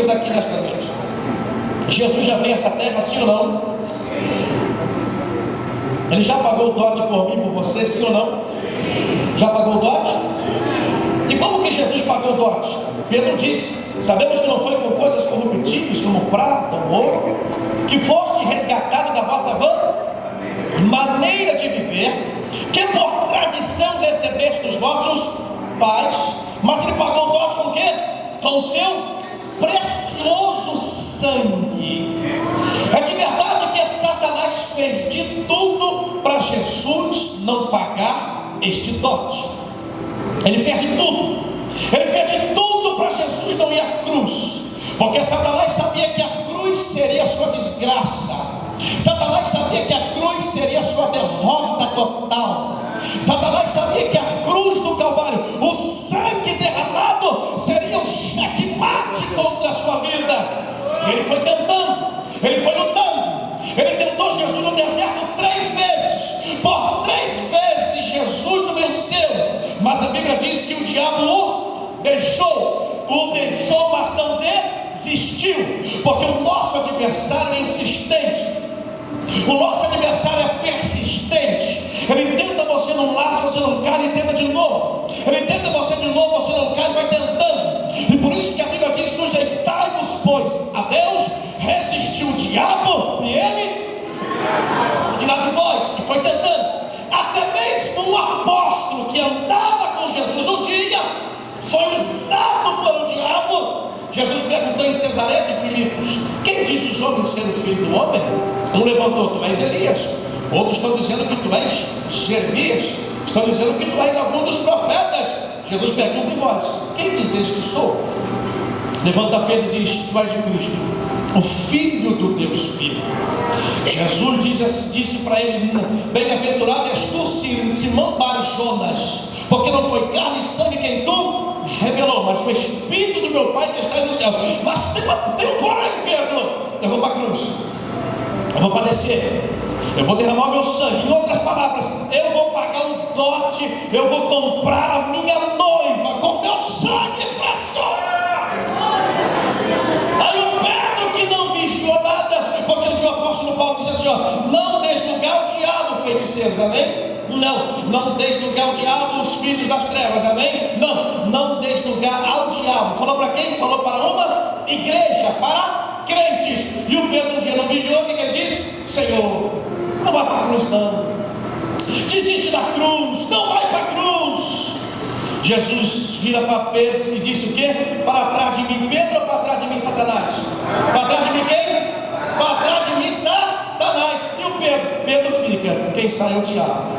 coisa aqui nessa noite. Jesus já veio a essa terra, sim ou não? Ele já pagou o dote por mim, por você, sim ou não? Já pagou o dote? E como que Jesus pagou o dote? Pedro disse: sabemos que não foi com coisas corruptíveis, como prata ou ouro, que foste resgatado da vossa vã maneira de viver, que por tradição recebeste dos vossos pais, mas ele pagou o dote com o quê? Com o seu precioso sangue. É de verdade que Satanás fez de tudo para Jesus não pagar este dote. Ele fez de tudo. Ele fez de tudo para Jesus não ir à cruz, porque Satanás sabia que a cruz seria a sua desgraça. Satanás sabia que a cruz seria a sua derrota total. Satanás sabia que a cruz do Calvário, o sangue derramado, seria um checkmate contra a sua vida. Ele foi tentando, ele foi lutando. Ele tentou Jesus no deserto 3 vezes. Por 3 vezes Jesus o venceu. Mas a Bíblia diz que o diabo o deixou, mas não desistiu. Porque o nosso adversário é insistente. O nosso adversário é persistente. Ele tenta você num laço, você não cai, ele tenta de novo. Ele tenta você de novo, você não cai, ele vai tentando. E por isso que a Bíblia diz: sujeitai-vos, pois, a Deus, resistiu o diabo, e ele dirá de vós. E foi tentando. Até mesmo um apóstolo que andava com Jesus um dia foi usado pelo diabo. Jesus perguntou em Cesareia de Filipos: quem disse os homens ser o filho do homem? Um levantou: tu és Elias. Outros estão dizendo que tu és Jeremias. Estão dizendo que tu és algum dos profetas. Jesus pergunta: e vós, quem dizeis que sou? Levanta Pedro e diz: tu és o Cristo, o Filho do Deus vivo. Jesus disse para ele: bem-aventurado és tu, Simão Bar-Jonas, porque não foi carne e sangue quem tu revelou, mas foi o Espírito do meu Pai que está nos céus. Mas tem um porém, Pedro: eu vou para a cruz, eu vou padecer, eu vou derramar o meu sangue. Em outras palavras, eu vou pagar o dote, eu vou comprar a minha noiva com meu sangue precioso. Aí o Pedro, que não vigiou nada, porque o apóstolo Paulo disse assim: ó, não deis lugar ao diabo, feiticeiros, amém? Não deis lugar ao diabo, os filhos das trevas, amém? Não deis lugar ao diabo. Falou para quem? Falou para uma igreja, para crentes. E o Pedro um dia não vigiou, o que ele disse? Senhor, não vai para a cruz não, desiste da cruz, não vai para a cruz. Jesus vira para Pedro e disse o quê? Para trás de mim, Pedro, ou para trás de mim, Satanás? Para trás de mim quem? Para trás de mim, Satanás. E o Pedro fica, quem sai é o diabo.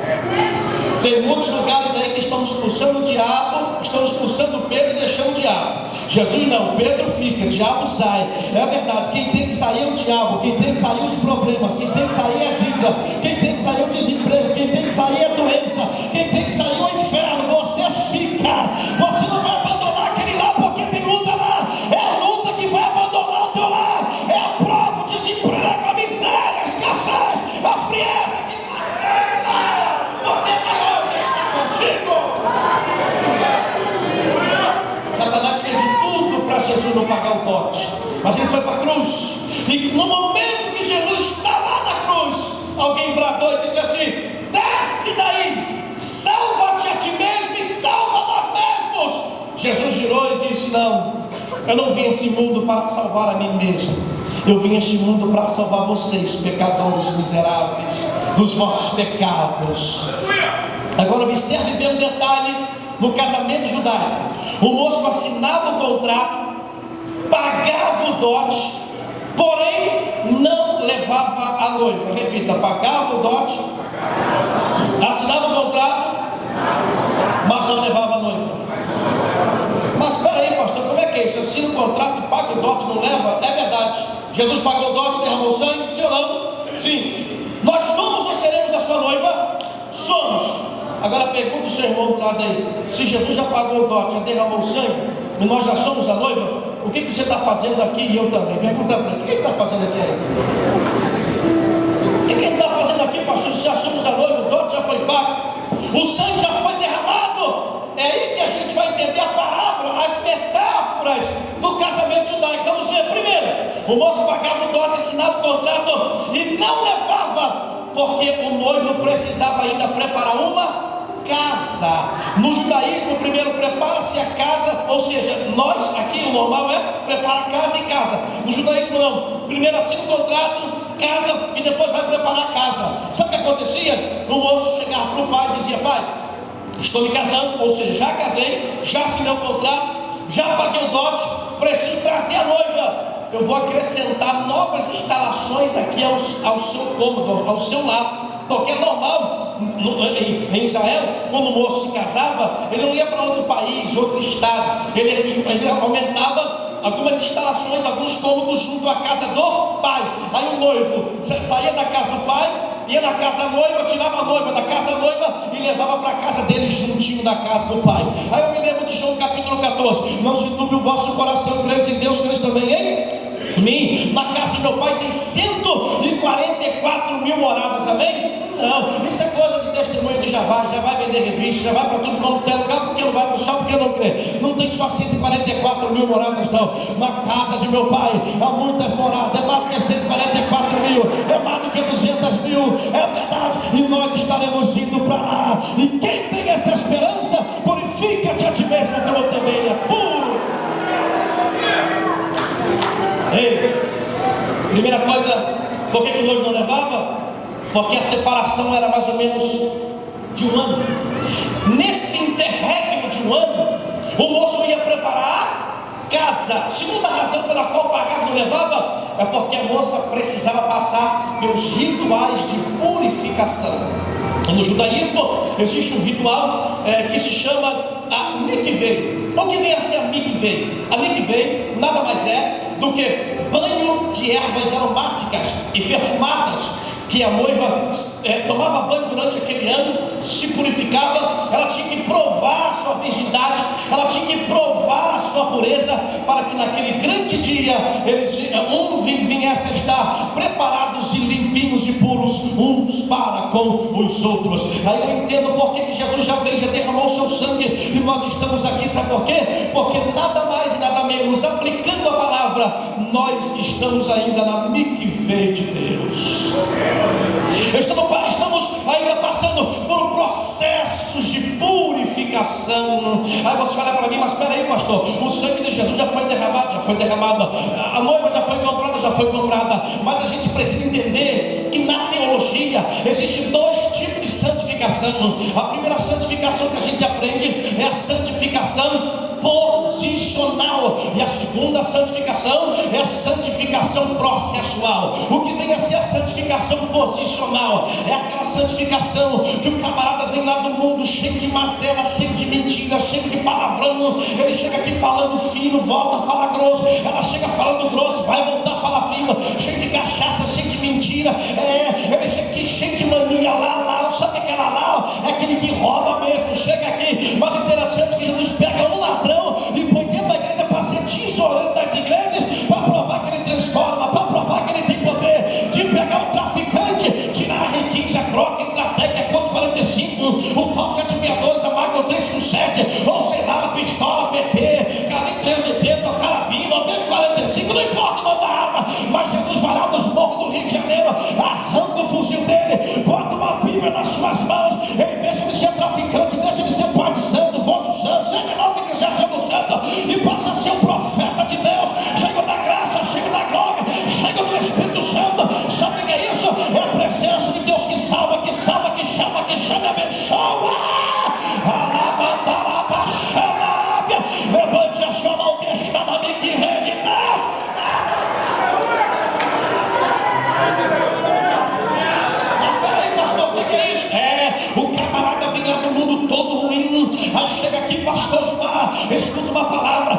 Tem muitos lugares aí que estão expulsando o diabo, estão expulsando Pedro e deixando o diabo. Jesus não, Pedro fica, o diabo sai. É verdade, quem tem que sair é o diabo, quem tem que sair os problemas, quem tem que sair é a dívida, quem tem que sair é o desemprego, quem tem que sair é a doença, quem tem que sair é o inferno. Você fica, você não vai abandonar aquele lá, porque tem luta lá. É a luta que vai abandonar o teu lar, é a prova, o desemprego, a miséria, a escassez, a frieza que vai sair lá, porque maior que está contigo. Satanás fez de tudo para Jesus não pagar o dote, mas ele foi para a cruz. E no momento que Jesus está lá na cruz, alguém bradou e disse assim: desce daí, salva-te a ti mesmo e salva nós mesmos. Jesus girou e disse: não, eu não vim a esse mundo para salvar a mim mesmo, eu vim a este mundo para salvar vocês, pecadores miseráveis, dos vossos pecados. Agora observe bem um detalhe no casamento judaico: o moço assinava o contrato, pagava o dote, porém não levava a noiva. Repita: pagava o dote, assinava o contrato, mas não levava a noiva. Mas espera aí, pastor, como é que é isso? Assina o contrato, paga o dote, não leva? É verdade. Jesus pagou o dote, derramou sangue, sim ou não? Sim. Nós somos ou seremos a sua noiva? Somos. Agora pergunta o seu irmão do lado aí: se Jesus já pagou o dote, já derramou o sangue, e nós já somos a noiva, o que você está fazendo aqui? E eu também. Pergunta para ele: o que ele está fazendo aqui aí? O que ele está fazendo aqui, pastor? Se já somos a noiva, o dote já foi pago, o sangue já foi derramado. É aí que a gente vai entender a parábola, as metáforas do casamento judaico. Então você O moço pagava o dote, assinava o contrato e não levava, porque o noivo precisava ainda preparar uma casa. No judaísmo, primeiro prepara-se a casa, ou seja, nós aqui o normal é preparar casa e casa. No judaísmo não, primeiro assina o contrato, casa e depois vai preparar a casa. Sabe o que acontecia? O moço chegava para o pai e dizia: pai, estou me casando, ou seja, já casei, já assinei o contrato, já paguei o dote, preciso trazer a noiva. Eu vou acrescentar novas instalações aqui ao seu cômodo, ao seu lar. Porque é normal em Israel, quando o moço se casava, ele não ia para outro país, outro estado, ele aumentava algumas instalações, alguns cômodos junto à casa do pai. Aí o noivo saía da casa do pai, ia na casa da noiva, tirava a noiva da casa da noiva e levava para a casa dele, juntinho da casa do pai. Aí eu me lembro de João capítulo 14: não se turbe o vosso coração, crentes em Deus, crentes também em mim. Na casa de meu pai tem 144 mil moradas, amém? Não, isso é coisa de testemunho que já vai vender revista, já vai para tudo como tem lugar, porque não vai para o céu, porque não crê. Não tem só 144 mil moradas, não. Na casa de meu pai há muitas moradas, é mais do que 144 mil, é mais do que 200 mil, é verdade, e nós estaremos indo para lá. E quem tem essa esperança, purifica-te a ti mesmo, como eu também é puro. Ei, primeira coisa, por que o noivo não levava? Porque a separação era mais ou menos de um ano. Nesse interregno de um ano, o moço ia preparar a casa. Segunda razão pela qual pagava e não levava é porque a moça precisava passar pelos rituais de purificação. No judaísmo existe um ritual que se chama a mikveh. O que vem a ser a mikveh? A mikveh nada mais é do que banho de ervas aromáticas e perfumadas, que a noiva tomava banho durante aquele ano, se purificava. Ela tinha que provar a sua virgindade, ela tinha que provar a sua pureza, para que naquele grande dia eles viessem a estar preparados e limpinhos e puros uns para com os outros. Aí eu entendo porque que Jesus já veio, já derramou o seu sangue, e nós estamos aqui, sabe por quê? Porque nada mais e nada menos, aplicando a palavra, nós estamos ainda na mikveh de Deus. Estamos ainda passando por processos de purificação. Aí você olha para mim: mas espera aí, pastor, o sangue de Jesus já foi derramado, a noiva já foi comprada. Mas a gente precisa entender que na teologia existem dois tipos de santificação. A primeira santificação que a gente aprende é a santificação posicional, e a segunda santificação é a santificação processual. O que vem a ser a santificação posicional é aquela santificação que o camarada vem lá do mundo cheio de mazela, cheio de mentira, cheio de palavrão. Ele chega aqui falando fino, volta a falar grosso. Ela chega falando grosso, vai voltar a falar fino, cheio de cachaça, cheio de mentira. Ele chega aqui cheio de mania, lá. Sabe aquela lá? É aquele que rouba mesmo. Chega aqui, mas interessante que Jesus pega um ladrão e põe dentro da igreja para ser tesoureiro das igrejas, para provar que ele transforma, para provar que ele tem poder de pegar o traficante, tirar a riqueza, a croca, a estratégia, a conta 45, o falso 762, a máquina 317, ou sei lá, a pistola, PT, carrinho 380, a carabina, o B45, não importa o nome da arma, mas Jesus vai lá dos morros do Rio de Janeiro, arranca o fuzil dele, bota uma Bíblia nas suas mãos, ele deixa de ser traficante, deixa de ser pai de santo, vô do santo, seja lá o que quiser ser do santo, e passa a ser um profeta de Deus, chega da graça, chega da glória, chega do Espírito Santo. Sabe o que é isso? É a presença de Deus que salva, que chama e abençoa. Levante a sua mão que está na minha rede de Deus. Mas peraí, pastor, o que é isso? O camarada vem lá do mundo todo ruim, aí chega aqui, pastor Gilmar, escuta uma palavra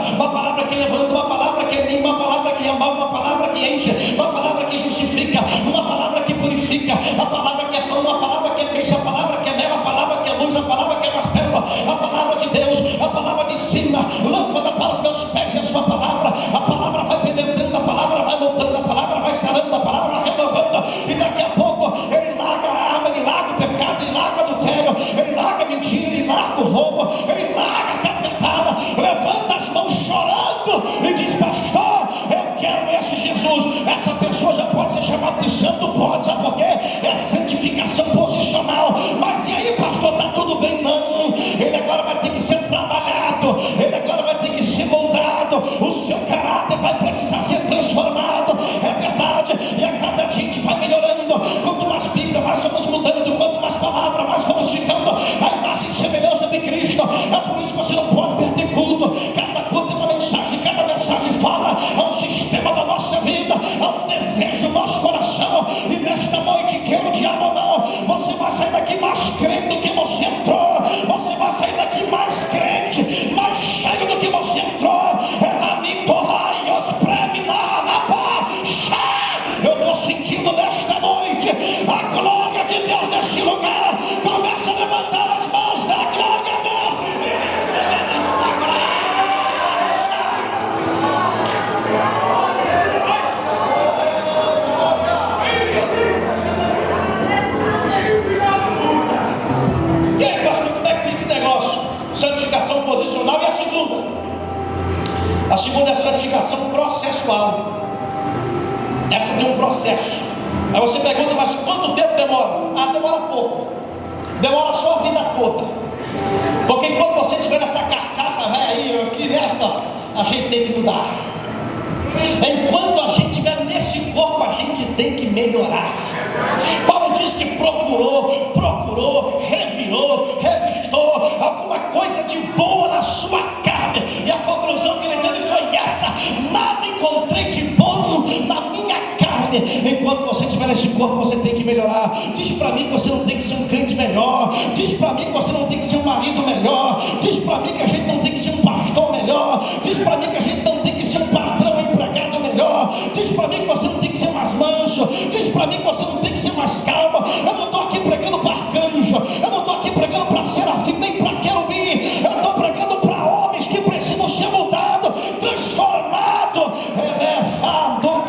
que levanta, uma palavra que anima, uma palavra que remove, uma palavra que enche, uma palavra que justifica, uma palavra que purifica, a palavra que é pão, a palavra que é peixe, a palavra que é mel, a palavra que é luz, a palavra que é martelo, a palavra de Deus, a palavra de cima, lâmpada para os meus pés é a sua palavra. A palavra vai penetrando, a palavra vai montando, a palavra vai sarando, a palavra vai renovando, e daqui a pouco ele larga a arma, ele larga o pecado, ele larga o adultério, ele larga a mentira, ele larga o roubo, ele larga a capetada, levanta as mãos chorando e diz: pastor, eu quero esse Jesus. santificação processual. Essa tem um processo. Aí você pergunta, mas quanto tempo demora? Ah, demora pouco. Demora só a vida toda. Porque enquanto você estiver nessa carcaça velha aí, aqui nessa, a gente tem que mudar. Enquanto a gente estiver nesse corpo, a gente tem que melhorar. Paulo diz que procurou, revirou, revistou alguma coisa de boa na sua carne, e a conclusão que ele deu foi essa: nada encontrei de bom na minha carne. Enquanto você estiver nesse corpo, você tem que melhorar. Diz para mim que você não tem que ser um crente melhor. Diz para mim que você não tem que ser um marido melhor. Diz para mim que a gente não tem que ser um pastor melhor. Diz para mim que a gente não tem que ser um patrão empregado melhor. Diz para mim que você não tem que ser mais manso. Diz para mim que você não tem que ser mais calmo. Eu não estou aqui pregando para arcanjo. Eu não estou aqui pregando para serafim, nem para querubim. Eu estou pregando para homens que precisam ser mudados, transformados, elevado,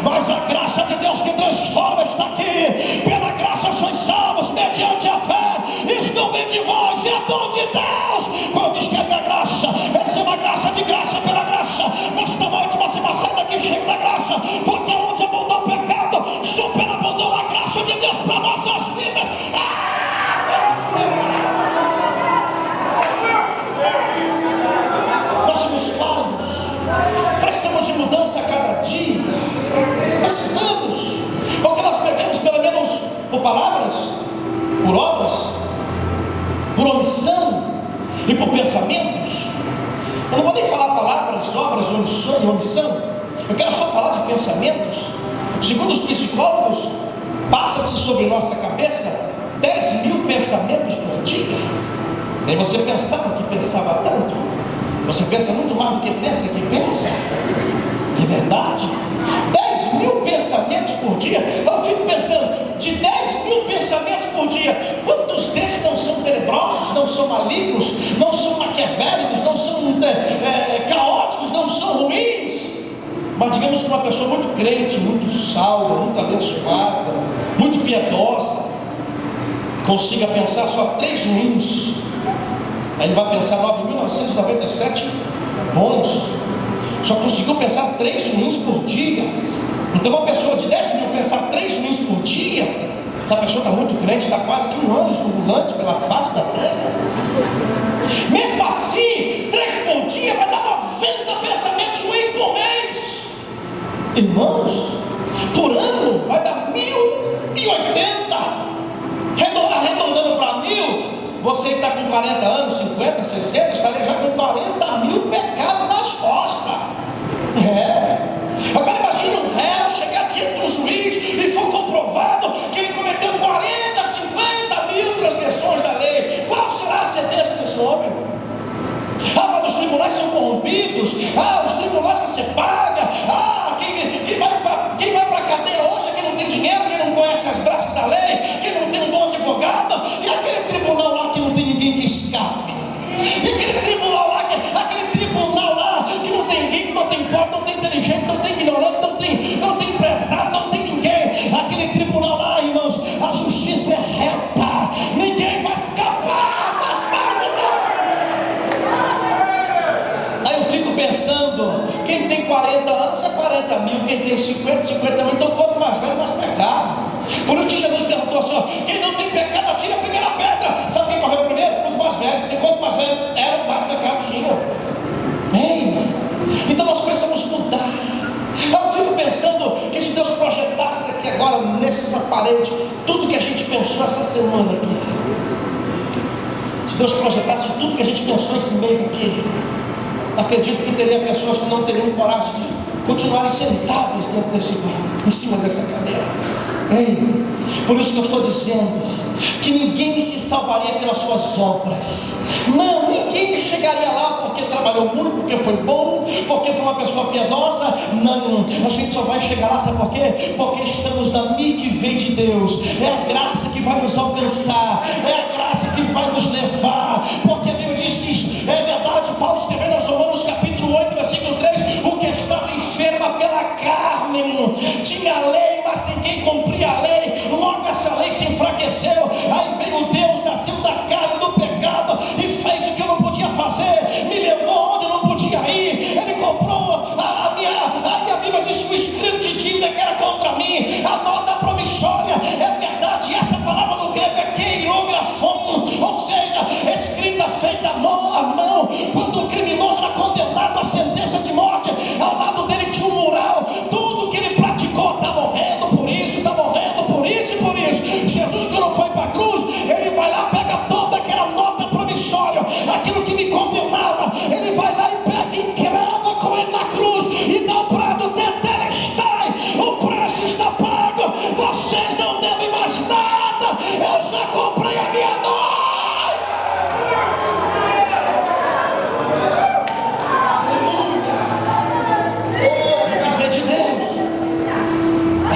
mas a graça de Deus que transforma está aqui. Pela graça sois salvos mediante a fé. Isso não vem de vós, é dom de Deus. Quando diz que é da graça, essa é uma graça de graça pela graça. Nesta noite você vai sair daqui cheio da graça, porque onde abundou o pecado, superabundou a graça de Deus para nossas vidas. Nós somos falhos, precisamos de mudança a cada dia. Precisamos, porque nós pecamos pelo menos por palavras, por obras, por omissão e por pensamentos. Eu não vou nem falar palavras, obras, omissão e omissão. Eu quero só falar de pensamentos. Segundo os psicólogos, passa-se sobre nossa cabeça 10.000 pensamentos por dia. Nem você pensava que pensava tanto. Você pensa muito mais do que pensa que pensa. De verdade. 10.000 pensamentos por dia. Eu fico pensando, de 10.000 pensamentos por dia, quantos desses não são tenebrosos, não são malignos, não são maquiavélicos, não são caóticos, não são ruins? Mas digamos que uma pessoa muito crente, muito salva, muito abençoada, muito piedosa, consiga pensar só 3 ruins. Aí ele vai pensar 9.997 bons. Só conseguiu pensar 3 ruins por dia. Então uma pessoa de 10.000 pensar 3 ruins por dia, essa pessoa está muito crente, está quase que um anjo ambulante pela face da terra. Mesmo assim, 3 por dia vai dar 90 pensamentos ruins por mês. Irmãos, por ano vai dar 1.080. Arredondando para 1.000. Você que está com 40 anos, 50, 60, estaria já com 40.000 pecados nas costas. Agora imagine um réu chegar diante de um juiz e for comprovado que ele cometeu 40, 50.000 transgressões da lei. Qual será a sentença desse homem? Mas os tribunais são corrompidos. Os tribunais você paga. Quem vai para a cadeia hoje é quem não tem dinheiro, quem não conhece as graças da lei, quem não tem um bom advogado. E aquele tribunal lá que não tem ninguém que escape. E aquele tribunal lá que não tem rico, não tem pobre, não tem inteligente, não tem ignorante, não tem empresário, não tem ninguém. Aquele tribunal lá, irmãos, a justiça é reta. Ninguém vai escapar das mãos de Deus. Aí eu fico pensando, quem tem 40 anos é 40.000, quem tem 50.000, então quanto mais velho, mais pecado. Por isso que Jesus perguntou assim: quem não tem pecado, atira a primeira pedra. Sabe quem morreu primeiro? Os mais velhos. E quanto mais velho eram, mais pecado tinham. Então nós precisamos mudar. Eu fico pensando que se Deus projetasse aqui agora, nessa parede, tudo que a gente pensou essa semana aqui, se Deus projetasse tudo que a gente pensou esse mês aqui, acredito que teria pessoas que não teriam coragem de continuarem sentadas dentro desse banco, em cima dessa cadeira. Por isso que eu estou dizendo que ninguém se salvaria pelas suas obras. Não, ninguém chegaria lá porque trabalhou muito, porque foi bom, porque foi uma pessoa piedosa. Não, a gente só vai chegar lá, sabe por quê? Porque estamos na amiga que vem de Deus. É a graça que vai nos alcançar, é a graça que vai nos levar. Porque a Bíblia diz que é verdade, Paulo escrevendo aos Romanos capítulo 8, versículo 3, o que estava enferma pela carne, tinha lei, mas ninguém cumpria a lei, logo essa lei se enfraqueceu. Aí veio Deus, nasceu da carne do pecado e fez o que eu não podia fazer, me levou onde eu não podia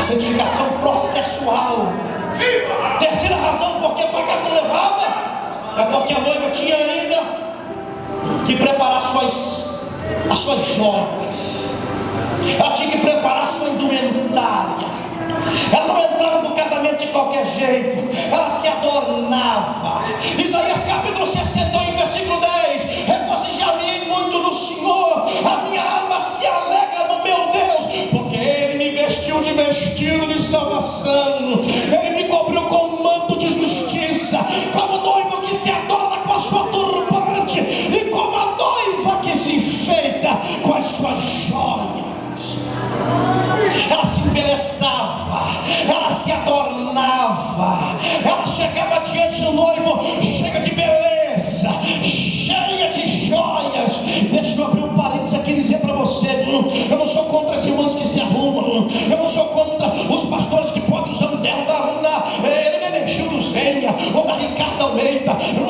santificação processual. Terceira razão porque Abacuque não levava é porque a noiva tinha ainda que preparar as suas joias. Ela tinha que preparar a sua indumentária. Ela não entrava no casamento de qualquer jeito, ela se adornava. Isaías capítulo 61, versículo 10: regozijai-me muito no Senhor, a minha alma se alegra no meu Deus, porque Ele me vestiu de vestido de salvação, Ele me cobriu com um manto de justiça, como noivo que se adorna com a sua turbante, e como a noiva que se enfeita com as suas joias. Ela se embelezava, ela se adornava, ela chegava diante do noivo cheia de beleza, cheia de joias. Deixa eu abrir um parênteses aqui e dizer para você: eu não sou contra as irmãs que se arrumam, eu não sou contra os pastores que podem usar o terno da Hermenegildo Zenha ou da Ricardo Almeida, eu